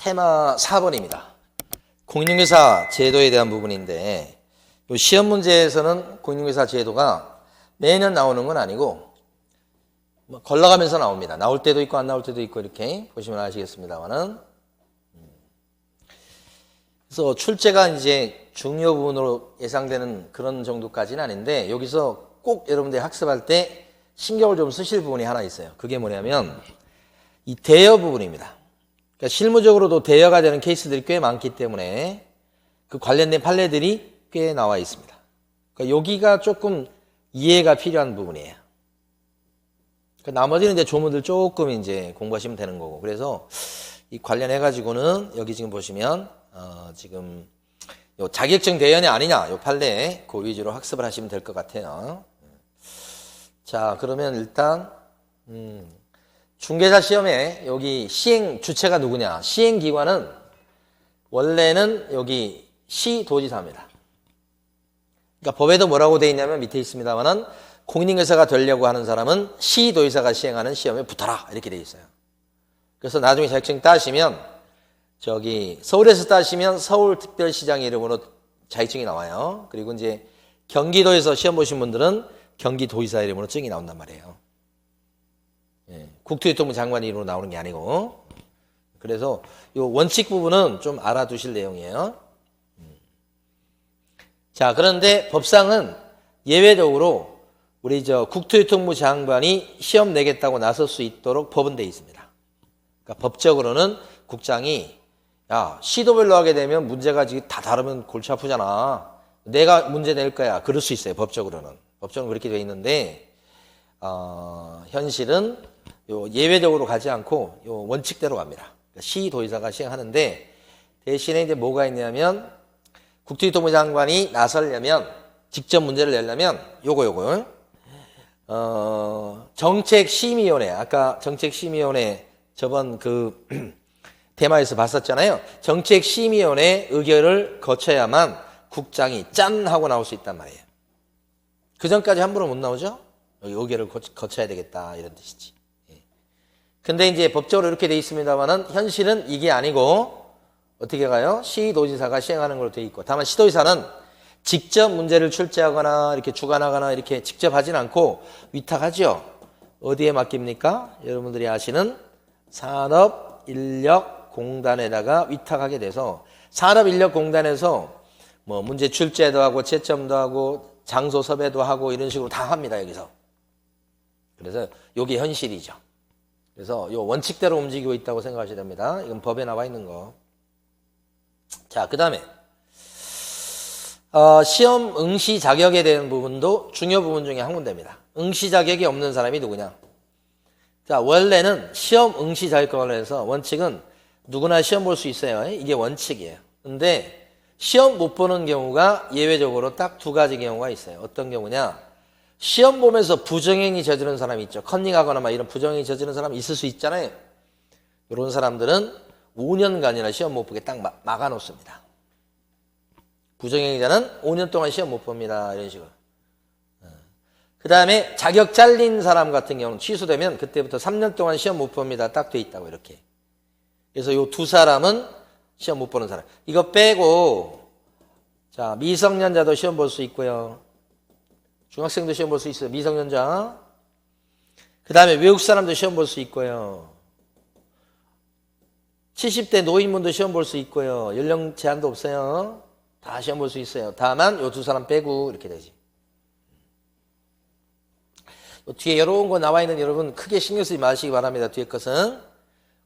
테마 4번입니다. 공인중개사 제도에 대한 부분인데 이 시험 문제에서는 공인중개사 제도가 매년 나오는 건 아니고 걸러가면서 나옵니다. 나올 때도 있고 안 나올 때도 있고 이렇게 보시면 아시겠습니다만은 그래서 출제가 이제 중요 부분으로 예상되는 그런 정도까지는 아닌데 여기서 꼭 여러분들이 학습할 때 신경을 좀 쓰실 부분이 하나 있어요. 그게 뭐냐면 이 대여 부분입니다. 그러니까 실무적으로도 대여가 되는 케이스들이 꽤 많기 때문에 그 관련된 판례들이 꽤 나와 있습니다. 그러니까 여기가 조금 이해가 필요한 부분이에요. 그러니까 나머지는 이제 조문들 조금 이제 공부하시면 되는 거고. 그래서 이 관련해 가지고는 여기 지금 보시면 지금 요 자격증 대연이 아니냐 요 판례 그 위주로 학습을 하시면 될 것 같아요. 자, 그러면 일단 중개사 시험에 여기 시행 주체가 누구냐? 시행 기관은 원래는 여기 시도지사입니다. 그러니까 법에도 뭐라고 돼 있냐면 밑에 있습니다만은 공인중개사가 되려고 하는 사람은 시도지사가 시행하는 시험에 붙어라 이렇게 돼 있어요. 그래서 나중에 자격증 따시면 저기 서울에서 따시면 서울특별시장 이름으로 자격증이 나와요. 그리고 이제 경기도에서 시험 보신 분들은 경기도지사 이름으로 증이 나온단 말이에요. 예, 국토교통부 장관 이름으로 나오는 게 아니고. 그래서 이 원칙 부분은 좀 알아두실 내용이에요. 자, 그런데 법상은 예외적으로 우리 저 국토교통부 장관이 시험 내겠다고 나설 수 있도록 법은 돼 있습니다. 그러니까 법적으로는 국장이 야, 시도별로 하게 되면 문제가 지금 다 다르면 골치 아프잖아. 내가 문제 낼 거야. 그럴 수 있어요. 법적으로는. 법적으로는 그렇게 돼 있는데 현실은 요 예외적으로 가지 않고 요 원칙대로 갑니다. 그러니까 시도지사가 시행하는데 대신에 이제 뭐가 있냐면 국토교통부 장관이 나서려면 직접 문제를 내려면 요거 정책심의위원회 아까 정책심의위원회 저번 그 테마에서 봤었잖아요. 정책심의위원회 의결을 거쳐야만 국장이 짠 하고 나올 수 있단 말이에요. 그 전까지 함부로 못 나오죠? 여기 의결을 거쳐야 되겠다 이런 뜻이지. 근데 이제 법적으로 이렇게 돼 있습니다만은 현실은 이게 아니고 어떻게 가요? 시도지사가 시행하는 걸로 돼 있고 다만 시도지사는 직접 문제를 출제하거나 이렇게 주관하거나 이렇게 직접 하진 않고 위탁하죠. 어디에 맡깁니까? 여러분들이 아시는 산업인력공단에다가 위탁하게 돼서 산업인력공단에서 뭐 문제 출제도 하고 채점도 하고 장소 섭외도 하고 이런 식으로 다 합니다. 여기서. 그래서 이게 현실이죠. 그래서 요 원칙대로 움직이고 있다고 생각하셔야 됩니다. 이건 법에 나와 있는 거. 자, 그 다음에 시험 응시 자격에 대한 부분도 중요 부분 중에 한 군데입니다. 응시 자격이 없는 사람이 누구냐? 자, 원래는 시험 응시 자격과 관련해서 원칙은 누구나 시험 볼 수 있어요. 이게 원칙이에요. 근데 시험 못 보는 경우가 예외적으로 딱 두 가지 경우가 있어요. 어떤 경우냐? 시험 보면서 부정행위 저지른 사람이 있죠. 컨닝하거나 막 이런 부정행위 저지른 사람이 있을 수 있잖아요. 이런 사람들은 5년간이나 시험 못 보게 딱 막아놓습니다. 부정행위자는 5년 동안 시험 못 봅니다. 이런 식으로. 그 다음에 자격 잘린 사람 같은 경우는 취소되면 그때부터 3년 동안 시험 못 봅니다. 딱 돼 있다고 이렇게. 그래서 요 두 사람은 시험 못 보는 사람. 이거 빼고 자 미성년자도 시험 볼 수 있고요. 중학생도 시험 볼 수 있어요. 미성년자. 그 다음에 외국 사람도 시험 볼 수 있고요. 70대 노인분도 시험 볼 수 있고요. 연령 제한도 없어요. 다 시험 볼 수 있어요. 다만 요 두 사람 빼고 이렇게 되지. 뒤에 이런 거 나와 있는 여러분 크게 신경 쓰지 마시기 바랍니다. 뒤에 것은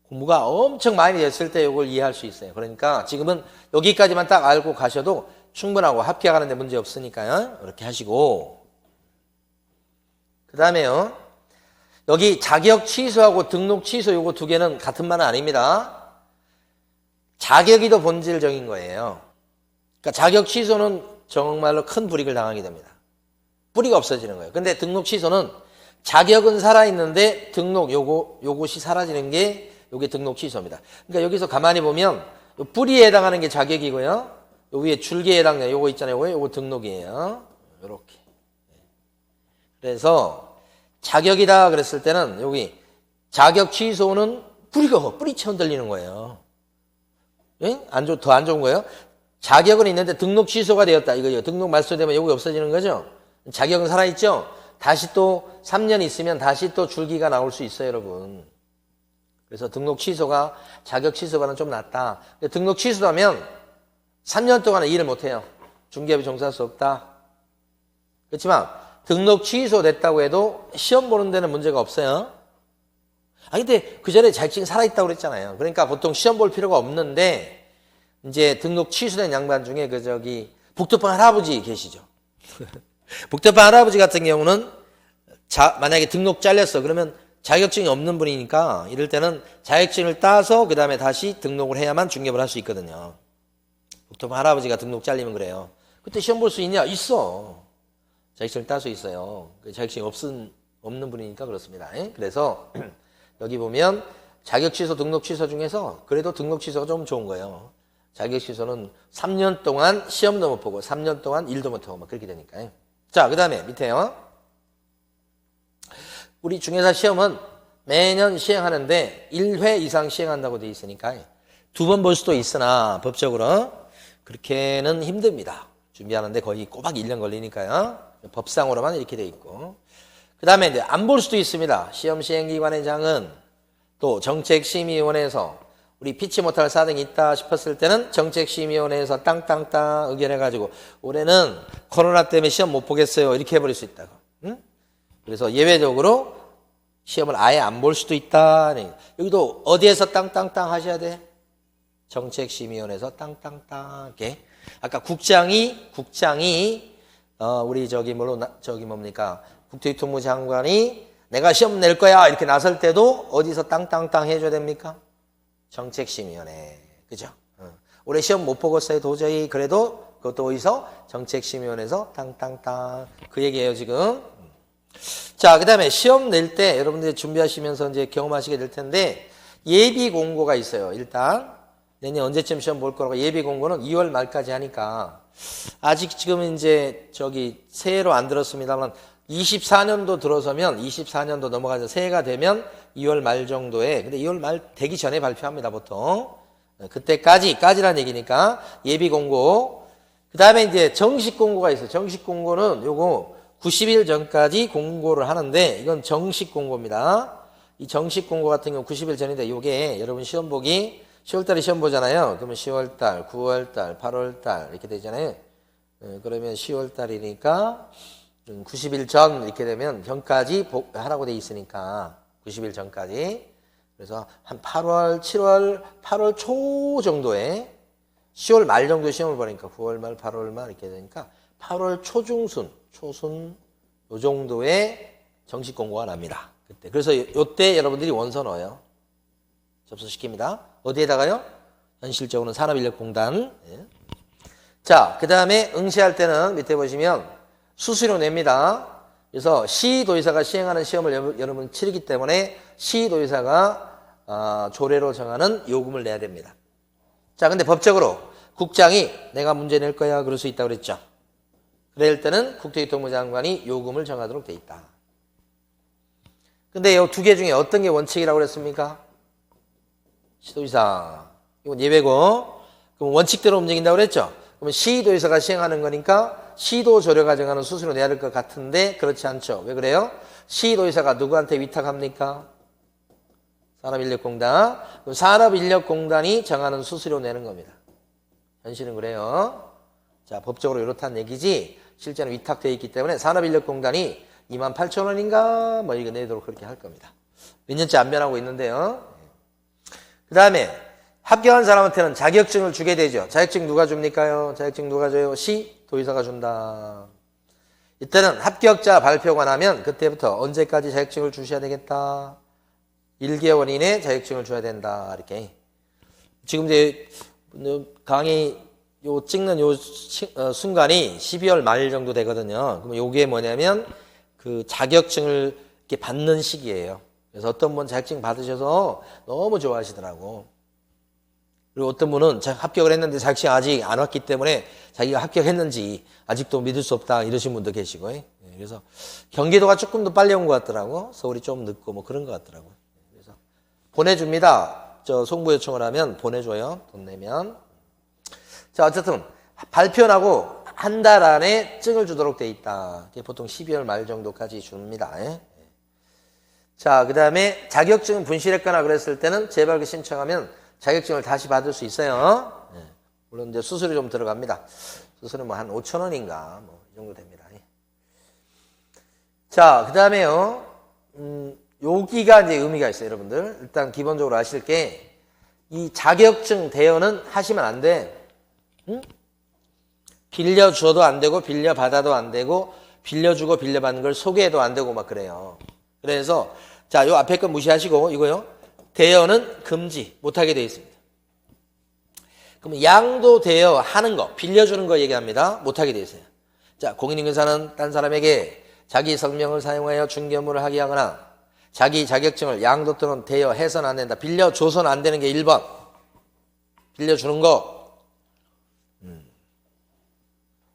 공부가 엄청 많이 됐을 때 이걸 이해할 수 있어요. 그러니까 지금은 여기까지만 딱 알고 가셔도 충분하고 합격하는데 문제 없으니까요. 이렇게 하시고 그 다음에요. 여기 자격 취소하고 등록 취소 요거 두 개는 같은 말은 아닙니다. 자격이 더 본질적인 거예요. 그러니까 자격 취소는 정말로 큰 불이익을 당하게 됩니다. 뿌리가 없어지는 거예요. 근데 등록 취소는 자격은 살아있는데 등록 요것이 사라지는 게 요게 등록 취소입니다. 그러니까 여기서 가만히 보면 요 뿌리에 해당하는 게 자격이고요. 요 위에 줄기에 해당하는 요거 있잖아요. 요거 등록이에요. 요렇게. 그래서 자격이다 그랬을 때는 여기 자격 취소는 뿌리처럼 들리는 거예요. 응? 더 안 좋은 거예요? 자격은 있는데 등록 취소가 되었다. 이거요. 등록 말소되면 요금이 없어지는 거죠? 자격은 살아있죠? 다시 또 3년 있으면 다시 또 줄기가 나올 수 있어요, 여러분. 그래서 등록 취소가 자격 취소보다는 좀 낫다. 등록 취소하면 3년 동안은 일을 못해요. 중개업에 종사할 수 없다. 그렇지만 등록 취소됐다고 해도 시험 보는 데는 문제가 없어요. 근데 그 전에 자격증이 살아있다고 그랬잖아요. 그러니까 보통 시험 볼 필요가 없는데 이제 등록 취소된 양반 중에 북두판 할아버지 계시죠. 북두판 할아버지 같은 경우는 만약에 등록 잘렸어. 그러면 자격증이 없는 분이니까 이럴 때는 자격증을 따서 그 다음에 다시 등록을 해야만 중개업을 할 수 있거든요. 북두판 할아버지가 등록 잘리면 그래요. 그때 시험 볼 수 있냐? 있어. 자격증을 딸 수 있어요. 자격증이 없는 분이니까 그렇습니다. 그래서 여기 보면 자격 취소, 등록 취소 중에서 그래도 등록 취소가 좀 좋은 거예요. 자격 취소는 3년 동안 시험도 못 보고 3년 동안 일도 못 하고 막 그렇게 되니까. 자, 그 다음에 밑에요. 우리 중개사 시험은 매년 시행하는데 1회 이상 시행한다고 되어 있으니까 2번 볼 수도 있으나 법적으로 그렇게는 힘듭니다. 준비하는데 거의 꼬박 1년 걸리니까요. 법상으로만 이렇게 되어 있고. 그 다음에 이제 안 볼 수도 있습니다. 시험 시행기관의 장은 또 정책심의위원회에서 우리 피치 못할 사정이 있다 싶었을 때는 정책심의위원회에서 땅땅땅 의결해가지고 올해는 코로나 때문에 시험 못 보겠어요. 이렇게 해버릴 수 있다고. 응? 그래서 예외적으로 시험을 아예 안 볼 수도 있다. 여기도 어디에서 땅땅땅 하셔야 돼? 정책심의위원회에서 땅땅땅 이렇게. 아까 국장이 우리 뭡니까? 국토교통부 장관이 내가 시험 낼 거야 이렇게 나설 때도 어디서 땅땅땅 해줘야 됩니까? 정책심의위원회. 그죠? 올해 시험 못 보겠어요 도저히. 그래도 그것도 어디서? 정책심의위원회에서 땅땅땅. 그 얘기예요 지금. 자, 그 다음에 시험 낼 때 여러분들이 준비하시면서 이제 경험하시게 될 텐데 예비 공고가 있어요. 일단 내년 언제쯤 시험 볼 거라고 예비 공고는 2월 말까지 하니까 아직 지금 이제 새해로 안 들었습니다만 24년도 들어서면 24년도 넘어가서 새해가 되면 2월 말 정도에, 근데 2월 말 되기 전에 발표합니다 보통. 그때까지라는 얘기니까 예비 공고. 그 다음에 이제 정식 공고가 있어요. 정식 공고는 요거 90일 전까지 공고를 하는데 이건 정식 공고입니다. 이 정식 공고 같은 경우 90일 전인데 요게 여러분 시험 보기 10월달에 시험 보잖아요. 그러면 10월달, 9월달, 8월달 이렇게 되잖아요. 그러면 10월달이니까 90일 전 이렇게 되면 전까지 하라고 돼 있으니까 90일 전까지. 그래서 한 8월, 7월, 8월 초 정도에 10월 말 정도에 시험을 보니까 9월 말, 8월 말 이렇게 되니까 8월 초순 요 정도에 정식 공고가 납니다. 그때. 그래서 요때 여러분들이 원서 넣어요. 접수시킵니다. 어디에다가요? 현실적으로는 산업인력공단. 자, 그 다음에 응시할 때는 밑에 보시면 수수료 냅니다. 그래서 시도의사가 시행하는 시험을 여러분 치르기 때문에 시도의사가 조례로 정하는 요금을 내야 됩니다. 자, 근데 법적으로 국장이 내가 문제 낼 거야 그럴 수 있다고 그랬죠. 그럴 때는 국토교통부 장관이 요금을 정하도록 돼 있다. 근데 이 두 개 중에 어떤 게 원칙이라고 그랬습니까? 시도의사. 이건 예외고. 그럼 원칙대로 움직인다고 그랬죠? 그러면 시도의사가 시행하는 거니까 시도 조례가 정하는 수수료 내야 될 것 같은데 그렇지 않죠. 왜 그래요? 시도의사가 누구한테 위탁합니까? 산업인력공단. 그럼 산업인력공단이 정하는 수수료 내는 겁니다. 현실은 그래요. 자, 법적으로 이렇다는 얘기지 실제는 위탁되어 있기 때문에 산업인력공단이 28,000원인가 뭐 이거 내도록 그렇게 할 겁니다. 몇 년째 안 변하고 있는데요. 그 다음에 합격한 사람한테는 자격증을 주게 되죠. 자격증 누가 줍니까요? 자격증 누가 줘요? 시도의사가 준다. 이때는 합격자 발표가 나면 그때부터 언제까지 자격증을 주셔야 되겠다. 1개월 이내 자격증을 줘야 된다. 이렇게. 지금 이제 강의 찍는 순간이 12월 말 정도 되거든요. 그럼 요게 뭐냐면 그 자격증을 이렇게 받는 시기예요. 그래서 어떤 분 자격증 받으셔서 너무 좋아하시더라고. 그리고 어떤 분은 합격을 했는데 자격증 아직 안 왔기 때문에 자기가 합격했는지 아직도 믿을 수 없다 이러신 분도 계시고. 그래서 경기도가 조금 더 빨리 온 것 같더라고. 서울이 좀 늦고 뭐 그런 것 같더라고요. 그래서 보내줍니다. 송부 요청을 하면 보내줘요. 돈 내면. 자, 어쨌든 발표하고 한 달 안에 증을 주도록 돼 있다. 보통 12월 말 정도까지 줍니다. 자, 그 다음에 자격증 분실했거나 그랬을 때는 재발급 신청하면 자격증을 다시 받을 수 있어요. 물론 이제 수수료 좀 들어갑니다. 수수료 뭐 한 5,000원인가 뭐 이 정도 됩니다. 자, 그 다음에요. 여기가 이제 의미가 있어요, 여러분들. 일단 기본적으로 아실 게 이 자격증 대여는 하시면 안 돼. 응? 빌려줘도 안 되고 빌려받아도 안 되고 빌려주고 빌려받는 걸 소개해도 안 되고 막 그래요. 그래서 자, 요 앞에 거 무시하시고 이거요. 대여는 금지 못하게 되어 있습니다. 그럼 양도 대여하는 거, 빌려주는 거 얘기합니다. 못하게 되어 있어요. 자, 공인인증사는 딴 사람에게 자기 성명을 사용하여 중개업무를 하게 하거나 자기 자격증을 양도 또는 대여해서는 안 된다. 빌려줘서는 안 되는 게 1번. 빌려주는 거.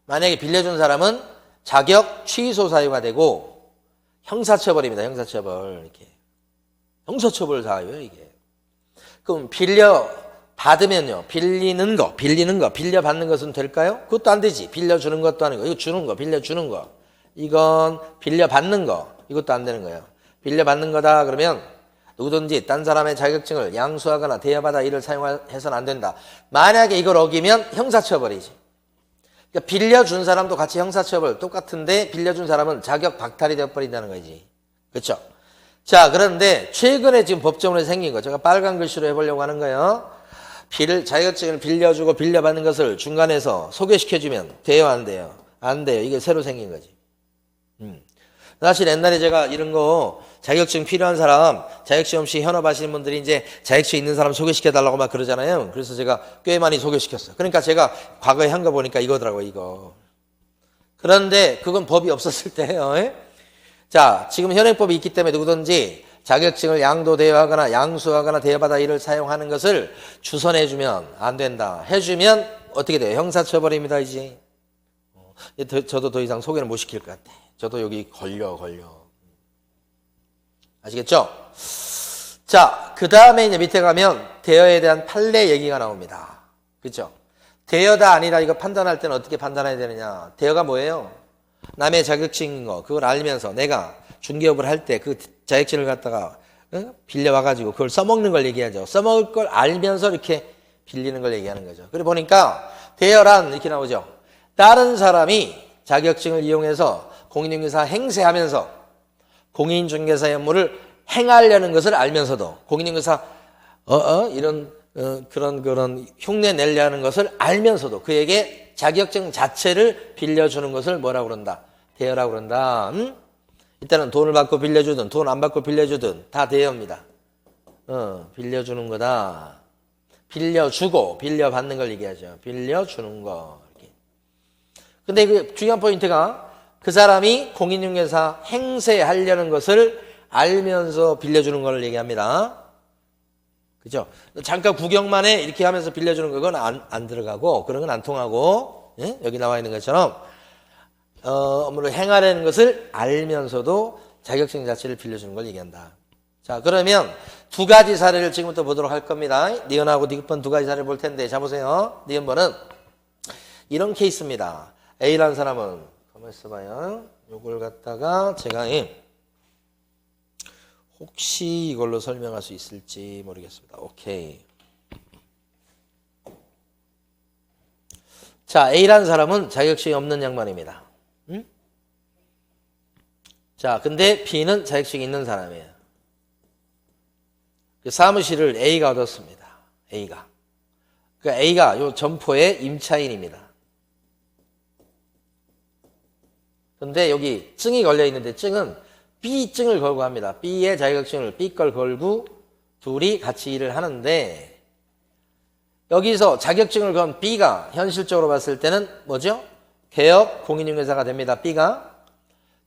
만약에 빌려준 사람은 자격 취소 사유가 되고 형사처벌입니다. 형사처벌. 이렇게. 형사처벌 사유예요, 이게. 그럼 빌려받으면요. 빌리는 거, 빌려받는 것은 될까요? 그것도 안 되지. 빌려주는 것도 아니고. 이거 주는 거, 빌려주는 거. 이건 빌려받는 거. 이것도 안 되는 거예요. 빌려받는 거다 그러면 누구든지 딴 사람의 자격증을 양수하거나 대여받아 이를 사용해서는 안 된다. 만약에 이걸 어기면 형사처벌이지. 그러니까 빌려준 사람도 같이 형사처벌 똑같은데 빌려준 사람은 자격 박탈이 되어버린다는 거지. 그렇죠? 자, 그런데 최근에 지금 법정으로 생긴 거 제가 빨간 글씨로 해보려고 하는 거예요. 자격증을 빌려주고 빌려받는 것을 중간에서 소개시켜주면 돼요, 안 돼요? 안 돼요. 이게 새로 생긴 거지. 사실 옛날에 제가 이런 거 자격증 필요한 사람, 자격증 없이 현업하시는 분들이 이제 자격증 있는 사람 소개시켜달라고 막 그러잖아요. 그래서 제가 꽤 많이 소개시켰어요. 그러니까 제가 과거에 한 거 보니까 이거더라고요, 이거. 그런데 그건 법이 없었을 때예요. 자, 지금 현행법이 있기 때문에 누구든지 자격증을 양도 대여하거나 양수하거나 대여받아 이를 사용하는 것을 주선해주면 안 된다. 해주면 어떻게 돼요? 형사처벌입니다, 이제. 저도 더 이상 소개를 못 시킬 것 같아. 저도 여기 걸려. 아시겠죠? 자, 그 다음에 이제 밑에 가면 대여에 대한 판례 얘기가 나옵니다. 그렇죠? 대여다 아니다 이거 판단할 때는 어떻게 판단해야 되느냐? 대여가 뭐예요? 남의 자격증인 거 그걸 알면서 내가 중개업을 할 때 그 자격증을 갖다가 빌려와가지고 그걸 써먹는 걸 얘기하죠. 써먹을 걸 알면서 이렇게 빌리는 걸 얘기하는 거죠. 그래 보니까 대여란 이렇게 나오죠. 다른 사람이 자격증을 이용해서 공인중개사 행세하면서 공인중개사 업무를 행하려는 것을 알면서도 공인중개사 이런 그런 흉내 내려는 것을 알면서도 그에게 자격증 자체를 빌려주는 것을 뭐라고 그런다? 대여라고 그런다. 일단은 돈을 받고 빌려주든 돈 안 받고 빌려주든 다 대여입니다. 빌려주는 거다. 빌려주고 빌려받는 걸 얘기하죠. 빌려주는 거. 이렇게. 근데 그 중요한 포인트가 그 사람이 공인중개사 행세하려는 것을 알면서 빌려주는 걸 얘기합니다. 그죠? 잠깐 구경만 해 이렇게 하면서 빌려주는 건 안 들어가고 그런 건 안 통하고 예? 여기 나와 있는 것처럼 업무를 행하려는 것을 알면서도 자격증 자체를 빌려주는 걸 얘기한다. 자, 그러면 두 가지 사례를 지금부터 보도록 할 겁니다. 니은하고 니은번 두 가지 사례를 볼 텐데 자 보세요. 니은번은 이런 케이스입니다. A라는 사람은 가만히 있어봐요. 요걸 갖다가 제가 혹시 이걸로 설명할 수 있을지 모르겠습니다. 오케이. 자, A라는 사람은 자격증이 없는 양반입니다. 자, 근데 B는 자격증이 있는 사람이에요. 그 사무실을 A가 얻었습니다. A가. 그러니까 A가 요 점포의 임차인입니다. 근데 여기 증이 걸려 있는데 증은 B 증을 걸고 합니다. B의 자격증을 B 걸 걸고 둘이 같이 일을 하는데 여기서 자격증을 건 B가 현실적으로 봤을 때는 뭐죠? 개업 공인중개사가 됩니다. B가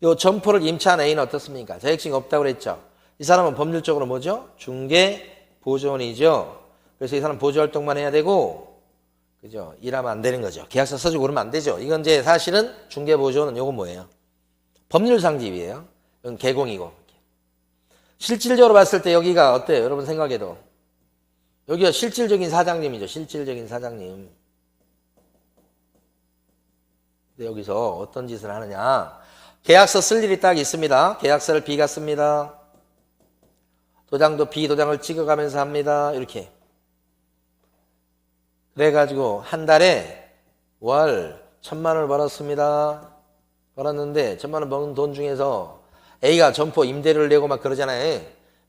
요 점포를 임차한 A는 어떻습니까? 자격증이 없다고 그랬죠. 이 사람은 법률적으로 뭐죠? 중개 보조원이죠. 그래서 이 사람 보조 활동만 해야 되고 그죠? 일하면 안 되는 거죠. 계약서 써주고 그러면 안 되죠. 이건 이제 사실은 중개 보조원은 요건 뭐예요? 법률상 지위예요. 이건 개공이고. 실질적으로 봤을 때 여기가 어때요? 여러분 생각해도. 여기가 실질적인 사장님이죠. 실질적인 사장님. 근데 여기서 어떤 짓을 하느냐. 계약서 쓸 일이 딱 있습니다. 계약서를 B가 씁니다. 도장도 B 도장을 찍어가면서 합니다. 이렇게. 그래가지고 한 달에 월 1,000만 원을 벌었습니다. 벌었는데 1,000만 원 버는 돈 중에서 A가 점포 임대료를 내고 막 그러잖아요.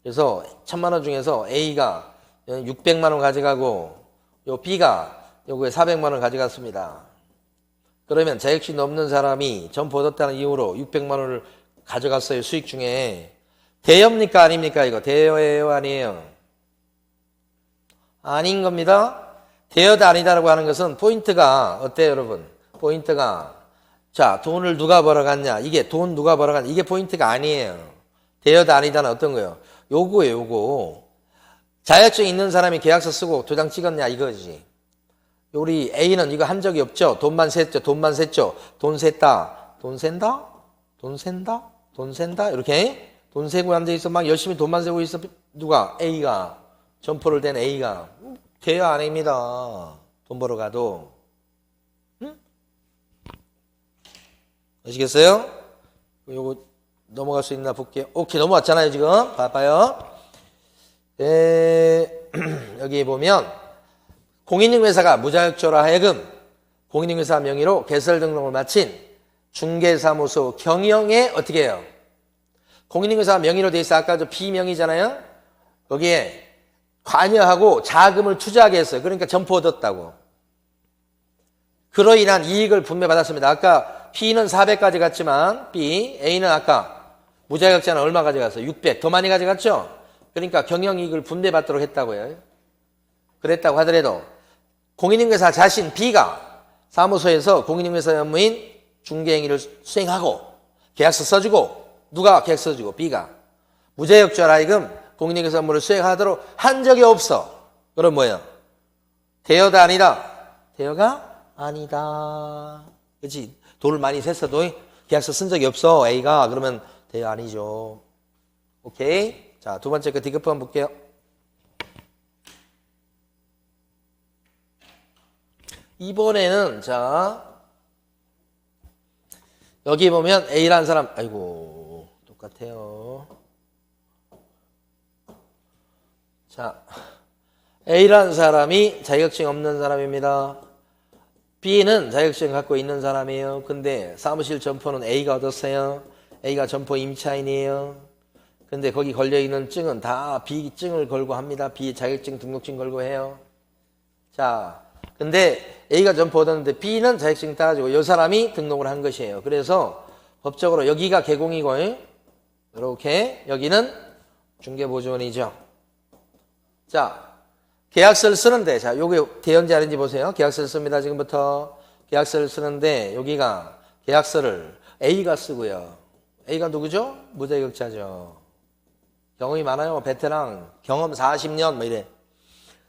그래서 1,000만 원 중에서 A가 600만 원 가져가고 요 B가 요거에 400만 원 가져갔습니다. 그러면 자격증 없는 사람이 점포 얻었다는 이유로 600만 원을 가져갔어요. 수익 중에. 대여입니까? 아닙니까? 이거 대여예요? 아니에요? 아닌 겁니다. 대여다 아니다라고 하는 것은 포인트가 어때요, 여러분? 포인트가 자, 돈을 누가 벌어갔냐? 이게 돈 누가 벌어갔냐? 이게 포인트가 아니에요. 대여다 아니다는 어떤 거예요? 요거예요, 요거. 자격증 있는 사람이 계약서 쓰고 도장 찍었냐? 이거지. 우리 A는 이거 한 적이 없죠? 돈만 셌죠? 돈만 셌죠? 돈 셌다? 돈 센다? 돈 센다? 돈 센다? 이렇게 돈 세고 앉아있어. 막 열심히 돈만 세고 있어. 누가? A가. 점포를 댄 A가. 대여 아닙니다. 돈 벌어 가도. 응? 아시겠어요? 요거 넘어갈 수 있나 볼게요. 오케이, 넘어왔잖아요, 지금. 봐봐요. 여기 보면, 공인중개사가 무자격자로 하여금 공인중개사 명의로 개설 등록을 마친 중개사무소 경영에 어떻게 해요? 공인중개사 명의로 돼 있어. 아까 저 B명이잖아요? 거기에 관여하고 자금을 투자하게 했어요. 그러니까 점포 얻었다고. 그로 인한 이익을 분배 받았습니다. 아까 B는 400까지 갔지만 A는 아까 무자격자는 얼마 가져갔어요? 600. 더 많이 가져갔죠? 그러니까 경영이익을 분배 받도록 했다고요. 그랬다고 하더라도 공인중개사 자신 B가 사무소에서 공인중개사 업무인 중개행위를 수행하고 계약서 써주고 누가 계약서 써주고 B가 무자격자로 하여금 공인중개사 업무를 수행하도록 한 적이 없어. 그럼 뭐예요? 대여다 아니다? 대여가 아니다. 그렇지? 돈을 많이 셌어도 계약서 쓴 적이 없어. A가. 그러면 대여 아니죠. 오케이? 자, 두 번째 거 디귿부 한번 볼게요. 이번에는 자 여기 보면 A라는 사람 아이고 똑같아요. 자 A라는 사람이 자격증 없는 사람입니다. B는 자격증 갖고 있는 사람이에요. 근데 사무실 점포는 A가 얻었어요. A가 점포 임차인이에요. 근데 거기 걸려있는 증은 다 B 증을 걸고 합니다. B 자격증 등록증 걸고 해요. 자 근데 A가 점포 얻었는데 B는 자격증 따가지고 이 사람이 등록을 한 것이에요. 그래서 법적으로 여기가 개공이고 이렇게 여기는 중개보조원이죠. 자 계약서를 쓰는데 자 요게 대연지 아닌지 보세요. 계약서를 씁니다. 지금부터 계약서를 쓰는데 여기가 계약서를 A가 쓰고요. A가 누구죠? 무자격자죠. 경험이 많아요. 베테랑 경험 40년 뭐 이래.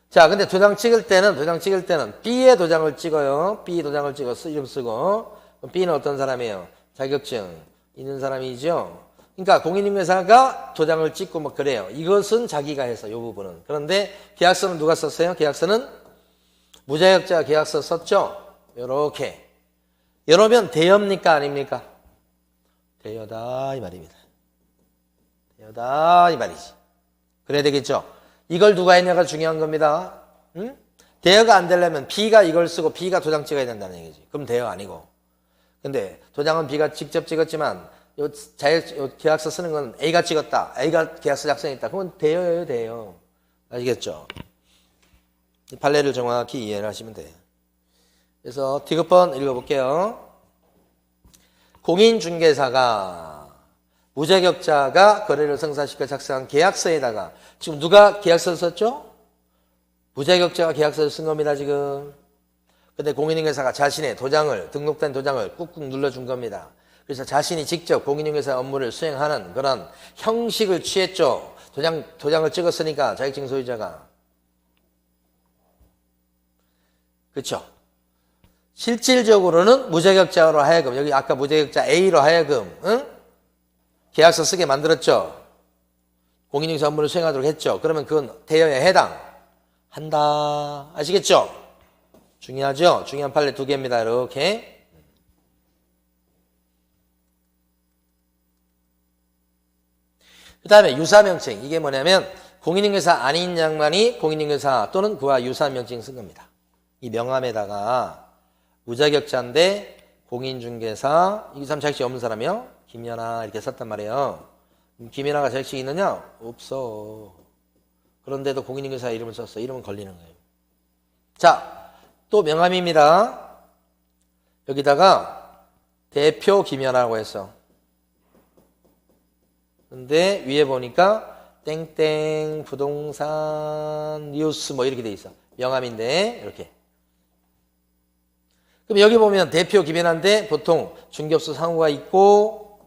자, 근데 도장 찍을 때는 B의 도장을 찍어요. B 도장을 찍어 이름 쓰고. B는 어떤 사람이에요? 자격증 있는 사람이죠. 그러니까 공인중개사가 도장을 찍고 뭐 그래요. 이것은 자기가 해서 이 부분은. 그런데 계약서는 누가 썼어요? 계약서는 무자격자 계약서 썼죠. 요렇게. 이러면 대여입니까? 아닙니까? 대여다 이 말입니다. 대여다 이 말이지. 그래야 되겠죠. 이걸 누가 했냐가 중요한 겁니다. 응? 대여가 안 되려면 B가 이걸 쓰고 B가 도장 찍어야 된다는 얘기지. 그럼 대여 아니고. 근데 도장은 B가 직접 찍었지만 요 계약서 쓰는 건 A가 찍었다. A가 계약서 작성했다. 그건 대여예요, 대여. 아시겠죠? 이 판례를 정확히 이해를 하시면 돼요. 그래서 디귿번 읽어볼게요. 공인중개사가 무자격자가 거래를 성사시켜 작성한 계약서에다가 지금 누가 계약서를 썼죠? 무자격자가 계약서를 쓴 겁니다, 지금. 근데 공인중개사가 자신의 도장을, 등록된 도장을 꾹꾹 눌러준 겁니다. 그래서 자신이 직접 공인중개사 업무를 수행하는 그런 형식을 취했죠. 도장을 찍었으니까 자격증 소유자가. 그렇죠? 실질적으로는 무자격자로 하여금, 여기 아까 무자격자 A로 하여금, 응? 계약서 쓰게 만들었죠. 공인중개사 업무를 수행하도록 했죠. 그러면 그건 대여에 한다. 아시겠죠? 중요하죠? 중요한 판례 두 개입니다. 이렇게. 그 다음에 유사명칭. 이게 뭐냐면 공인인증사 아닌 양반이 공인인증사 또는 그와 유사명칭 쓴 겁니다. 이 명함에다가 무자격자인데 공인중개사, 이 사람 자격증 없는 사람이요? 김연아 이렇게 썼단 말이에요. 김연아가 자격증이 있느냐? 없어. 그런데도 공인인증사 이름을 썼어. 이름은 걸리는 거예요. 자, 또 명함입니다. 여기다가 대표 김연아라고 했어. 근데 위에 보니까 땡땡 부동산 뉴스 뭐 이렇게 돼 있어. 명함인데 이렇게. 그럼 여기 보면 대표 김연아인데 보통 중개업소 상호가 있고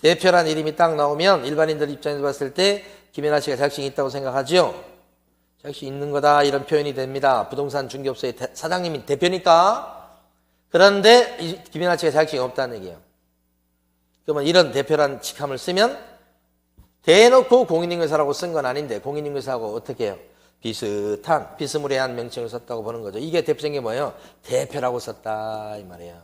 대표란 이름이 딱 나오면 일반인들 입장에서 봤을 때 김연아 씨가 자격증이 있다고 생각하죠. 자격증이 있는 거다 이런 표현이 됩니다. 부동산 중개업소의 사장님이 대표니까. 그런데 김연아 씨가 자격증이 없다는 얘기예요. 그러면 이런 대표란 직함을 쓰면 대놓고 공인인증사라고 쓴 건 아닌데 공인인증사하고 어떻게 해요? 비슷한 비스무리한 명칭을 썼다고 보는 거죠. 이게 대표적인 게 뭐예요? 대표라고 썼다 이 말이에요.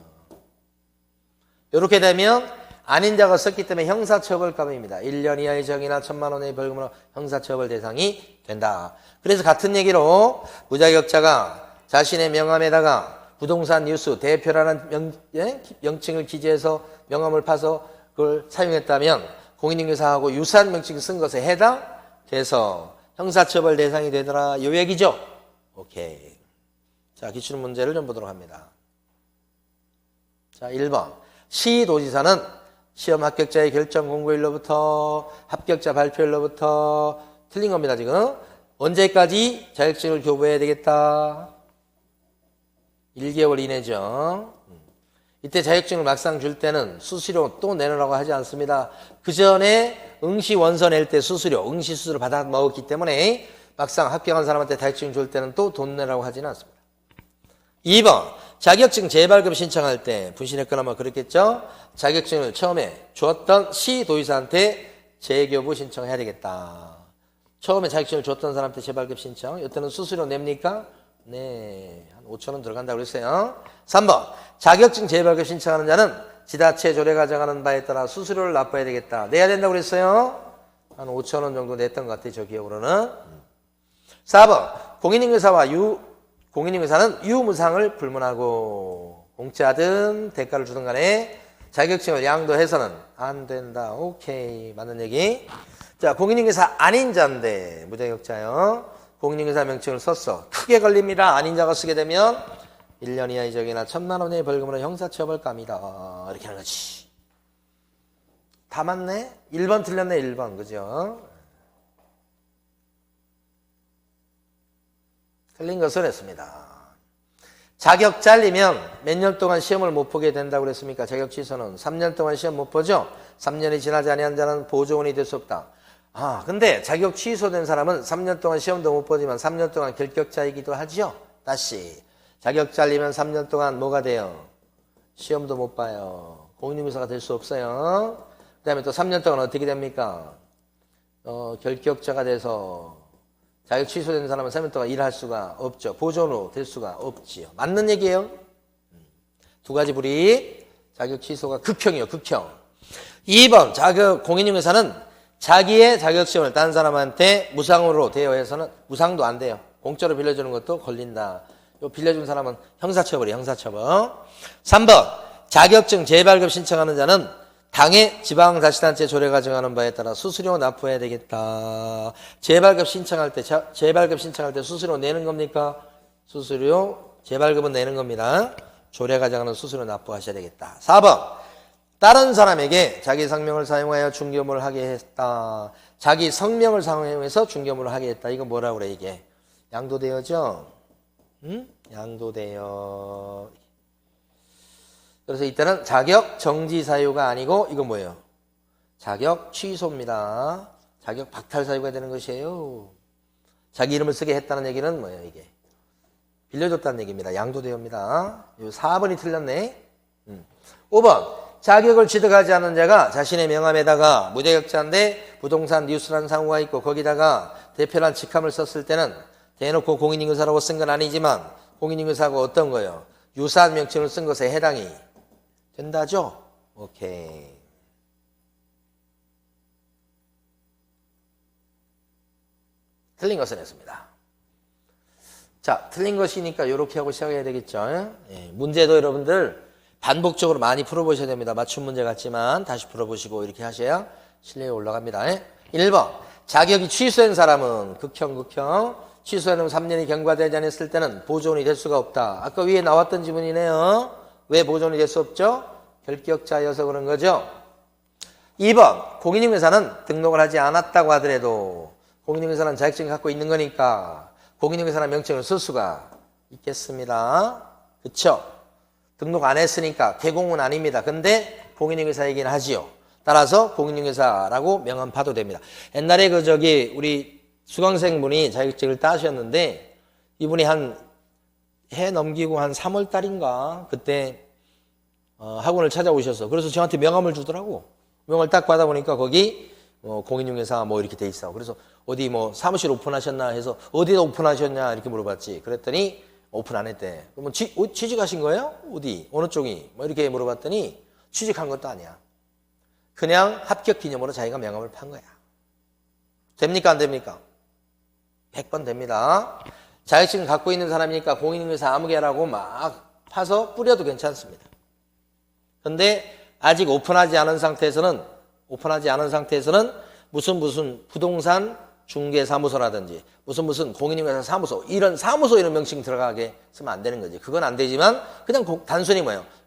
이렇게 되면 아닌 자가 썼기 때문에 형사처벌감입니다. 1년 이하의 징역이나 1,000만 원의 벌금으로 형사처벌 대상이 된다. 그래서 같은 얘기로 무자격자가 자신의 명함에다가 부동산 뉴스 대표라는 명칭을 기재해서 명함을 파서 그걸 사용했다면 공인인증사하고 유사한 명칭을 쓴 것에 해당돼서 형사처벌 대상이 되더라. 이 얘기죠? 오케이. 자, 기출 문제를 좀 보도록 합니다. 자, 1번. 시도지사는 시험 합격자의 결정 공고일로부터 합격자 발표일로부터 틀린 겁니다, 지금. 언제까지 자격증을 교부해야 되겠다? 1개월 이내죠. 이때 자격증을 막상 줄 때는 수수료 또 내놓으라고 하지 않습니다. 그 전에 응시 원서 낼 때 수수료, 응시 수수료 받아 먹었기 때문에 막상 합격한 사람한테 자격증 줄 때는 또 돈 내라고 하지는 않습니다. 2번, 자격증 재발급 신청할 때 분실했거나 뭐 그랬겠죠? 자격증을 처음에 줬던 시도지사한테 재교부 신청해야 되겠다. 처음에 자격증을 줬던 사람한테 재발급 신청, 이때는 수수료 냅니까? 네, 한 5,000원 들어간다고 그랬어요. 3번, 자격증 재발급 신청하는 자는 지자체 조례 가정하는 바에 따라 수수료를 납부해야 되겠다. 내야 된다고 그랬어요. 한 5,000원 정도 냈던 것 같아요, 저 기억으로는. 4번, 공인인증사는 유무상을 불문하고 공짜든 대가를 주든 간에 자격증을 양도해서는 안 된다. 오케이, 맞는 얘기. 자, 공인인증사 아닌 자인데 무자격자요. 공인인증사 명칭을 썼어. 크게 걸립니다. 아닌 자가 쓰게 되면 1년 이하의 징역이나 1,000만 원의 벌금으로 형사처벌감이다. 이렇게 하는 거지. 다 맞네? 1번 틀렸네, 1번. 그죠? 틀린 것을 했습니다. 자격 잘리면 몇 년 동안 시험을 못 보게 된다고 그랬습니까? 자격 취소는 3년 동안 시험 못 보죠? 3년이 지나지 아니한 자는 보조원이 될 수 없다. 아, 근데 자격 취소된 사람은 3년 동안 시험도 못 보지만 3년 동안 결격자이기도 하죠? 다시. 자격 잘리면 3년 동안 뭐가 돼요? 시험도 못 봐요. 공인인증사가 될 수 없어요. 그 다음에 또 3년 동안 어떻게 됩니까? 결격자가 돼서 자격 취소된 사람은 3년 동안 일할 수가 없죠. 보존으로 될 수가 없지요. 맞는 얘기예요. 두 가지 불이익. 자격 취소가 극형이에요. 극형. 2번 공인인증사는 자기의 자격시험을 다른 사람한테 무상으로 대여해서는 무상도 안 돼요. 공짜로 빌려주는 것도 걸린다. 요 빌려준 사람은 형사처벌이에요. 형사처벌. 3번 자격증 재발급 신청하는 자는 당의 지방자치단체 조례가 정하는 바에 따라 수수료 납부해야 되겠다. 재발급 신청할 때 수수료 내는 겁니까? 수수료 재발급은 내는 겁니다. 조례가 정하는 수수료 납부하셔야 되겠다. 4번 다른 사람에게 자기 성명을 사용하여 중개업을 하게 했다. 자기 성명을 사용해서 중개업을 하게 했다. 이거 뭐라고 그래 이게? 양도대여죠? 응? 양도대여. 그래서 이때는 자격 정지 사유가 아니고 이건 뭐예요? 자격 취소입니다. 자격 박탈 사유가 되는 것이에요. 자기 이름을 쓰게 했다는 얘기는 뭐예요 이게? 빌려줬다는 얘기입니다. 양도대여입니다. 4번이 틀렸네. 5번 자격을 취득하지 않은 자가 자신의 명함에다가 무자격자인데 부동산 뉴스라는 상호가 있고 거기다가 대표란 직함을 썼을 때는 대놓고 공인인증서라고 쓴 건 아니지만 공인인증서하고 어떤 거요? 유사한 명칭을 쓴 것에 해당이 된다죠? 오케이. 틀린 것은 했습니다. 자, 틀린 것이니까 이렇게 하고 시작해야 되겠죠? 예, 문제도 여러분들 반복적으로 많이 풀어보셔야 됩니다. 맞춤 문제 같지만 다시 풀어보시고 이렇게 하셔야 실력이 올라갑니다. 예? 1번. 자격이 취소된 사람은 극형. 취소하면 3년이 경과되지 않았을 때는 보존이 될 수가 없다. 아까 위에 나왔던 지문이네요. 왜 보존이 될 수 없죠? 결격자여서 그런 거죠. 2번. 공인인증서는 등록을 하지 않았다고 하더라도 공인인증서는 자격증을 갖고 있는 거니까 공인인증서라는 명칭을 쓸 수가 있겠습니다. 그쵸? 등록 안 했으니까 개공은 아닙니다. 근데 공인인증서이긴 하지요. 따라서 공인인증서라고 명함 봐도 됩니다. 옛날에 우리 수강생분이 자격증을 따셨는데 이분이 해 넘기고 한 3월 달인가 그때 학원을 찾아오셨어. 그래서 저한테 명함을 주더라고. 명함을 딱 받아보니까 거기 공인인증서 이렇게 돼 있어. 그래서 어디 사무실 오픈하셨나 해서 어디다 오픈하셨냐 이렇게 물어봤지. 그랬더니 오픈 안 했대. 그러면 취직하신 거예요? 어디? 어느 쪽이? 이렇게 물어봤더니 취직한 것도 아니야. 그냥 합격 기념으로 자기가 명함을 판 거야. 됩니까? 안 됩니까? 100번 됩니다. 자격증 갖고 있는 사람이니까 공인인증서 아무개라고 막 파서 뿌려도 괜찮습니다. 근데 아직 오픈하지 않은 상태에서는 무슨 부동산 중개사무소라든지 무슨 공인인증서 사무소 이런 명칭 들어가게 쓰면 안 되는 거지. 그건 안 되지만 그냥 단순히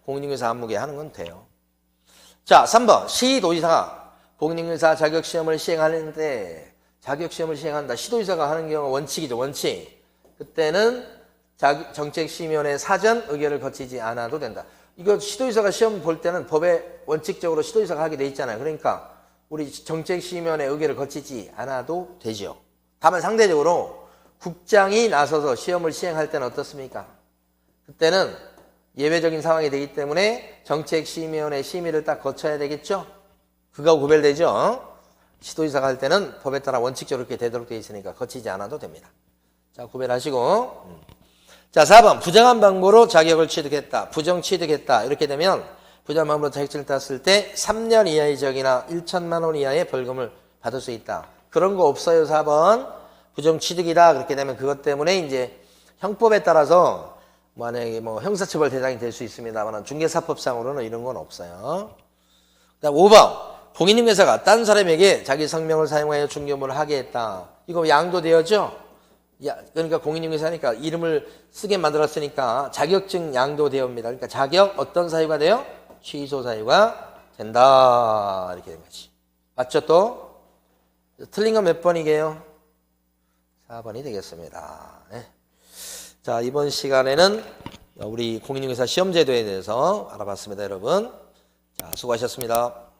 공인인증서 아무개 하는 건 돼요. 자, 3번. 시도지사가 공인인증서 자격시험을 시행하는데 자격시험을 시행한다. 시도지사가 하는 경우가 원칙이죠. 원칙. 그때는 정책심의원의 사전 의결을 거치지 않아도 된다. 이거 시도지사가 시험 볼 때는 법에 원칙적으로 시도지사가 하게 돼 있잖아요. 그러니까 우리 정책심의원의 의결을 거치지 않아도 되죠. 다만 상대적으로 국장이 나서서 시험을 시행할 때는 어떻습니까? 그때는 예외적인 상황이 되기 때문에 정책심의원의 심의를 딱 거쳐야 되겠죠? 그거하고 구별되죠? 시도지사가 할 때는 법에 따라 원칙적으로 이렇게 되도록 되어 있으니까 거치지 않아도 됩니다. 자, 구별하시고. 자, 4번. 부정한 방법으로 자격을 취득했다. 부정 취득했다. 이렇게 되면 부정한 방법으로 자격증을 땄을 때 3년 이하의 적이나 1천만 원 이하의 벌금을 받을 수 있다. 그런 거 없어요. 4번. 부정 취득이다. 그렇게 되면 그것 때문에 이제 형법에 따라서 만약에 형사처벌 대상이 될 수 있습니다만 중개사법상으로는 이런 건 없어요. 그다음 5번. 공인인증서가 딴 사람에게 자기 성명을 사용하여 중개업무를 하게 했다. 이거 양도되었죠? 그러니까 공인인증서니까 이름을 쓰게 만들었으니까 자격증 양도되옵니다. 그러니까 자격 어떤 사유가 돼요? 취소 사유가 된다. 이렇게 된 거지. 맞죠 또? 틀린 건 몇 번이게요? 4번이 되겠습니다. 네. 자, 이번 시간에는 우리 공인인증서 시험제도에 대해서 알아봤습니다, 여러분. 자, 수고하셨습니다.